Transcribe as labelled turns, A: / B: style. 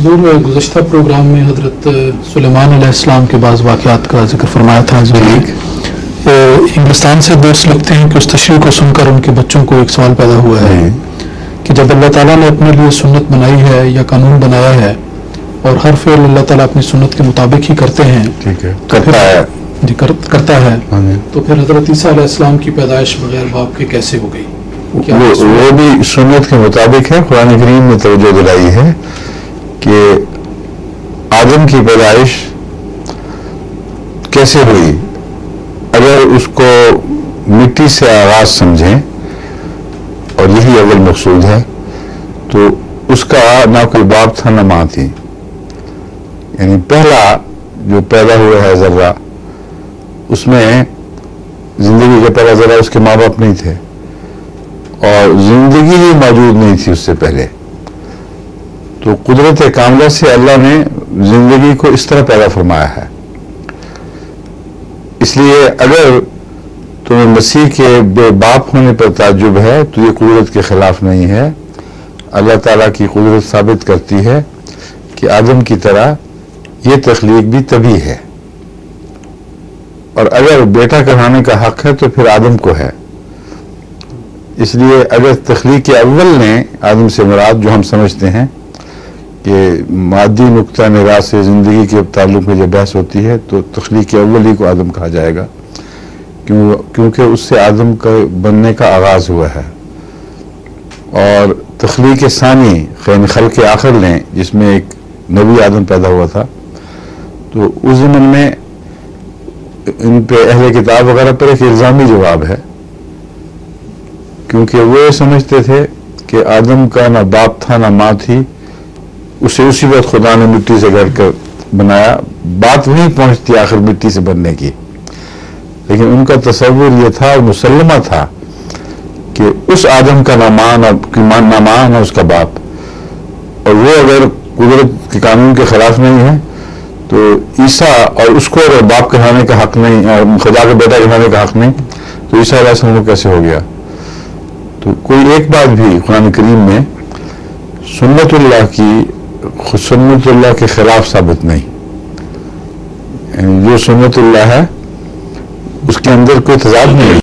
A: حضور گزشتہ پروگرام میں حضرت سلیمان علیہ السلام کے بعض واقعات کا ذکر فرمایا تھا. انگلستان سے دوست لگتے ہیں کہ اس تشریح کو سن کر ان کے بچوں کو ایک سوال پیدا ہوا ہے کہ جب اللہ تعالیٰ نے اپنے لیے سنت بنائی ہے یا قانون بنایا ہے اور ہر فعل اللہ تعالیٰ اپنی سنت کے مطابق ہی کرتے ہیں, کرتا ہے, تو پھر حضرت عیسیٰ علیہ السلام کی پیدائش بغیر باپ کے کیسے ہو گئی؟
B: وہ بھی سنت کے مطابق ہے. قرآن کریم نے توجہ دلائی ہے کہ آدم کی پیدائش کیسے ہوئی. اگر اس کو مٹی سے آغاز سمجھیں اور یہی اول مقصود ہے تو اس کا نہ کوئی باپ تھا نہ ماں تھی. یعنی پہلا جو پیدا ہوا ہے ذرہ, اس میں زندگی کا پہلا ذرہ اس کے ماں باپ نہیں تھے اور زندگی ہی موجود نہیں تھی اس سے پہلے. تو قدرت کاملہ سے اللہ نے زندگی کو اس طرح پیدا فرمایا ہے. اس لیے اگر تمہیں مسیح کے بے باپ ہونے پر تعجب ہے تو یہ قدرت کے خلاف نہیں ہے. اللہ تعالیٰ کی قدرت ثابت کرتی ہے کہ آدم کی طرح یہ تخلیق بھی طبیعی ہے, اور اگر بیٹا کہلانے کا حق ہے تو پھر آدم کو ہے. اس لیے اگر تخلیق اول نے آدم سے مراد جو ہم سمجھتے ہیں کہ مادی نقطہ نگاہ سے زندگی کے تعلق میں جب بحث ہوتی ہے تو تخلیق اول ہی کو آدم کہا جائے گا, کیونکہ اس سے آدم کا بننے کا آغاز ہوا ہے. اور تخلیق ثانی خلق آخر لیں جس میں ایک نبی آدم پیدا ہوا تھا, تو اس زمن میں ان پہ اہل کتاب وغیرہ پر ایک الزامی جواب ہے, کیونکہ وہ سمجھتے تھے کہ آدم کا نہ باپ تھا نہ ماں تھی, اسے اسی وقت خدا نے مٹی سے گھڑ کر بنایا. بات وہیں پہنچتی آخر مٹی سے بننے کی, لیکن ان کا تصور یہ تھا اور مسلمہ تھا کہ اس آدم کا نہ ماں نہ اس کا باپ, اور وہ اگر قدرت کے قانون کے خلاف نہیں ہے تو عیسیٰ اور اس کو اگر باپ کہلانے کا حق نہیں اور خدا کا بیٹا کہلانے کا حق نہیں تو عیسیٰ علیہ السلام کیسے ہو گیا؟ تو کوئی ایک بات بھی قرآن کریم میں سنت اللہ کے خلاف ثابت نہیں. یعنی جو سنت اللہ ہے اس کے اندر کوئی تضاد نہیں